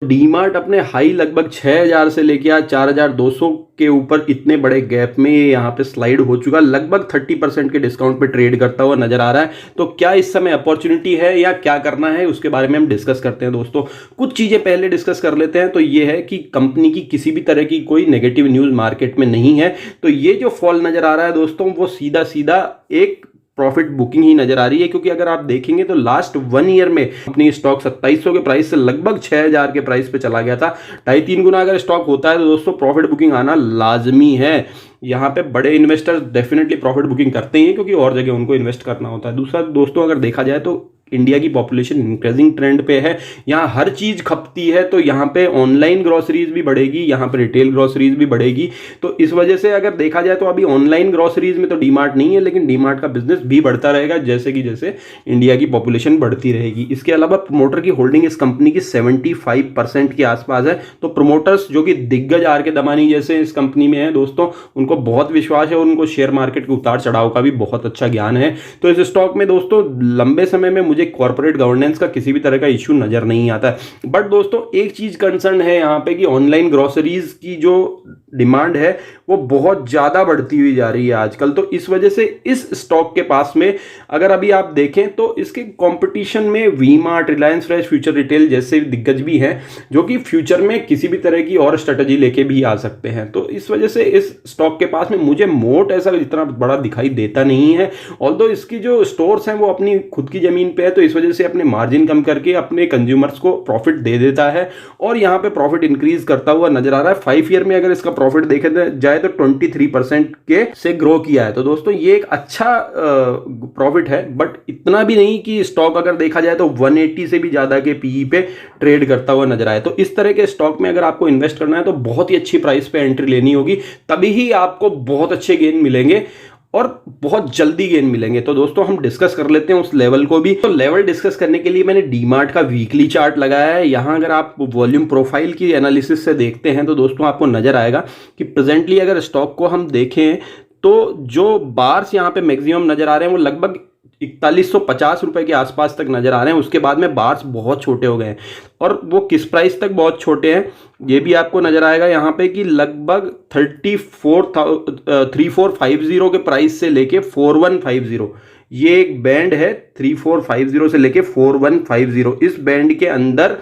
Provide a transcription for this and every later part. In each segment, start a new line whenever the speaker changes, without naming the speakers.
डीमार्ट अपने हाई लगभग 6000 से लेके आज 4200 के ऊपर इतने बड़े गैप में ये यहाँ पे स्लाइड हो चुका, लगभग 30% के डिस्काउंट पे ट्रेड करता हुआ नजर आ रहा है। तो क्या इस समय अपॉर्चुनिटी है या क्या करना है, उसके बारे में हम डिस्कस करते हैं दोस्तों। कुछ चीजें पहले डिस्कस कर लेते हैं। तो ये है कि कंपनी की किसी भी तरह की कोई नेगेटिव न्यूज मार्केट में नहीं है। तो ये जो फॉल नजर आ रहा है दोस्तों, वो सीधा सीधा एक प्रॉफिट बुकिंग ही नजर आ रही है। क्योंकि अगर आप देखेंगे तो लास्ट 1 ईयर में अपनी स्टॉक 2700 के प्राइस से लगभग 6000 के प्राइस पे चला गया था। 2.5-3 गुना अगर स्टॉक होता है तो दोस्तों प्रॉफिट बुकिंग आना लाजमी है। यहाँ पे बड़े इन्वेस्टर्स डेफिनेटली प्रॉफिट बुकिंग करते हैं क्योंकि और जगह उनको इन्वेस्ट करना होता है। दूसरा दोस्तों, अगर देखा जाए तो इंडिया की पॉपुलेशन इंक्रीजिंग ट्रेंड पे है, यहाँ हर चीज खपती है। तो यहाँ पे ऑनलाइन ग्रोसरीज भी बढ़ेगी, यहाँ पे रिटेल ग्रोसरीज भी बढ़ेगी। तो इस वजह से अगर देखा जाए तो अभी ऑनलाइन ग्रोसरीज में तो डीमार्ट नहीं है, लेकिन डीमार्ट का बिजनेस भी बढ़ता रहेगा जैसे कि जैसे इंडिया की पॉपुलेशन बढ़ती रहेगी। इसके अलावा प्रमोटर की होल्डिंग इस कंपनी की 75% के आसपास है। तो प्रमोटर्स जो कि दिग्गज आर के दमानी जैसे इस कंपनी में है दोस्तों, उनको बहुत विश्वास है और उनको शेयर मार्केट के उतार चढ़ाव का भी बहुत अच्छा ज्ञान है। तो इस स्टॉक में दोस्तों लंबे समय में मुझे कॉर्पोरेट गवर्नेंस का किसी भी तरह का इश्यू नजर नहीं आता है। बट दोस्तों एक चीज कंसर्न है यहाँ पे कि ऑनलाइन ग्रोसरीज की जो डिमांड है वो बहुत ज्यादा बढ़ती हुई जा रही है आजकल। तो इस वजह से इस स्टॉक के पास में अगर अभी आप देखें तो इसके कंपटीशन में वी मार्ट, रिलायंस फ्रेश, फ्यूचर रिटेल जैसे दिग्गज भी हैं जो कि फ्यूचर में किसी भी तरह की और स्ट्रेटजी लेके भी आ सकते हैं। तो इस वजह से इस स्टॉक के पास में मुझे मोट ऐसा इतना बड़ा दिखाई देता नहीं है। ऑल्दो इसकी जो स्टोर्स हैं वो अपनी खुद की जमीन पे है, तो इस वजह से अपने मार्जिन कम करके अपने कंज्यूमर्स को प्रॉफिट दे देता है और यहाँ पे प्रॉफिट इंक्रीज करता हुआ नजर आ रहा है। 5 ईयर में अगर इसका प्रॉफिट देखा जाए तो 23% के से ग्रो किया है। तो दोस्तों ये एक अच्छा प्रॉफिट है, बट इतना भी नहीं कि स्टॉक अगर देखा जाए तो 180 से भी ज्यादा के पीई पे ट्रेड करता हुआ नजर आए। तो इस तरह के स्टॉक में अगर आपको इन्वेस्ट करना है तो बहुत ही अच्छी प्राइस पे एंट्री लेनी होगी, तभी ही आपको बहुत अच्छे गेन मिलेंगे और बहुत जल्दी गेन मिलेंगे। तो दोस्तों हम डिस्कस कर लेते हैं उस लेवल को भी। तो लेवल डिस्कस करने के लिए मैंने डीमार्ट का वीकली चार्ट लगाया है। यहां अगर आप वॉल्यूम प्रोफाइल की एनालिसिस से देखते हैं तो दोस्तों आपको नजर आएगा कि प्रेजेंटली अगर स्टॉक को हम देखें तो जो बार्स यहां पे मैक्सिमम नजर आ रहे हैं वो लगभग 4150 रुपए के आसपास तक नजर आ रहे हैं। उसके बाद में बार्स बहुत छोटे हो गए हैं और वो किस प्राइस तक बहुत छोटे हैं ये भी आपको नजर आएगा यहाँ पे कि लगभग 3450 के प्राइस से लेके 4150, ये एक बैंड है 3450 से लेके 4150। इस बैंड के अंदर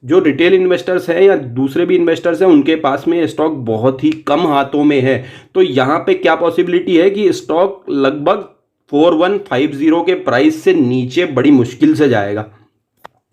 जो रिटेल इन्वेस्टर्स हैं या दूसरे भी इन्वेस्टर्स हैं उनके पास में स्टॉक बहुत ही कम हाथों में है। तो यहाँ पे क्या पॉसिबिलिटी है कि स्टॉक लगभग 4150 के प्राइस से नीचे बड़ी मुश्किल से जाएगा,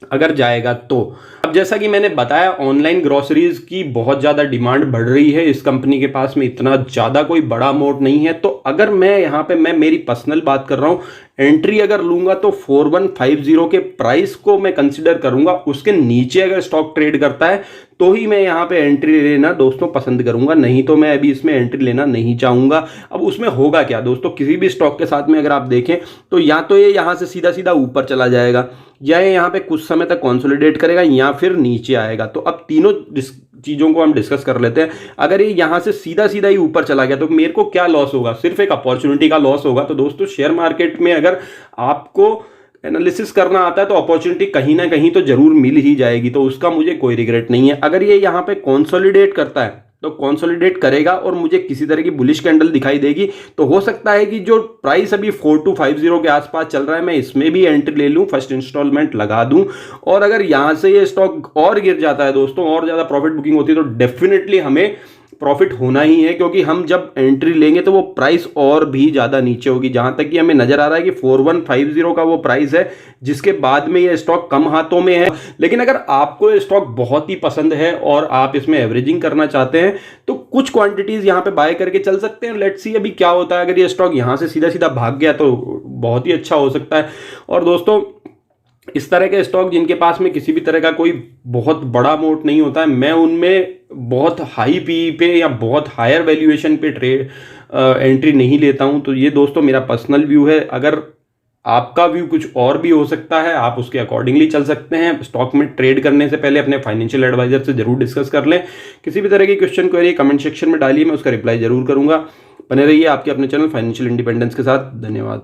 अगर जाएगा तो। अब जैसा कि मैंने बताया ऑनलाइन ग्रोसरीज की बहुत ज़्यादा डिमांड बढ़ रही है, इस कंपनी के पास में इतना ज़्यादा कोई बड़ा मोड नहीं है। तो अगर मैं यहाँ पे मैं मेरी पर्सनल बात कर रहा हूँ, एंट्री अगर लूंगा तो 4150 के प्राइस को मैं कंसिडर करूंगा। उसके नीचे अगर स्टॉक ट्रेड करता है तो ही मैं यहाँ पे एंट्री लेना दोस्तों पसंद करूंगा, नहीं तो मैं अभी इसमें एंट्री लेना नहीं चाहूंगा। अब उसमें होगा क्या दोस्तों, किसी भी स्टॉक के साथ में अगर आप देखें तो या तो ये यहाँ से सीधा सीधा ऊपर चला जाएगा या ये यहाँ पे कुछ समय तक कंसोलिडेट करेगा या फिर नीचे आएगा। तो अब तीनों चीजों को हम डिस्कस कर लेते हैं। अगर ये यहां से सीधा सीधा ही ऊपर चला गया तो मेरे को क्या लॉस होगा, सिर्फ एक अपॉर्चुनिटी का लॉस होगा। तो दोस्तों शेयर मार्केट में अगर आपको एनालिसिस करना आता है तो अपॉर्चुनिटी कहीं ना कहीं तो जरूर मिल ही जाएगी, तो उसका मुझे कोई रिग्रेट नहीं है। अगर ये यहाँ पे कंसोलिडेट करता है तो कंसोलिडेट करेगा और मुझे किसी तरह की बुलिश कैंडल दिखाई देगी तो हो सकता है कि जो प्राइस अभी 4250 के आसपास चल रहा है मैं इसमें भी एंट्री ले लूं, फर्स्ट इंस्टॉलमेंट लगा दूं। और अगर यहां से ये स्टॉक और गिर जाता है दोस्तों, और ज्यादा प्रॉफिट बुकिंग होती है तो डेफिनेटली हमें प्रॉफिट होना ही है, क्योंकि हम जब एंट्री लेंगे तो वो प्राइस और भी ज्यादा नीचे होगी। जहां तक कि हमें नजर आ रहा है कि 4150 का वो प्राइस है जिसके बाद में ये स्टॉक कम हाथों में है। लेकिन अगर आपको ये स्टॉक बहुत ही पसंद है और आप इसमें एवरेजिंग करना चाहते हैं तो कुछ क्वांटिटीज यहां पे बाय करके चल सकते हैं। लेट्स सी अभी क्या होता है। अगर ये स्टॉक यहां से सीधा सीधा भाग गया तो बहुत ही अच्छा हो सकता है। और दोस्तों इस तरह के स्टॉक जिनके पास में किसी भी तरह का कोई बहुत बड़ा मोट नहीं होता है, मैं उनमें बहुत हाई पी पे या बहुत हायर वैल्यूएशन पे ट्रेड एंट्री नहीं लेता हूं। तो ये दोस्तों मेरा पर्सनल व्यू है। अगर आपका व्यू कुछ और भी हो सकता है, आप उसके अकॉर्डिंगली चल सकते हैं। स्टॉक में ट्रेड करने से पहले अपने फाइनेंशियल एडवाइजर से जरूर डिस्कस कर लें। किसी भी तरह की क्वेश्चन क्वेरी कमेंट सेक्शन में डालिए, मैं उसका रिप्लाई जरूर करूंगा। बने रहिए आपके अपने चैनल फाइनेंशियल इंडिपेंडेंस के साथ। धन्यवाद।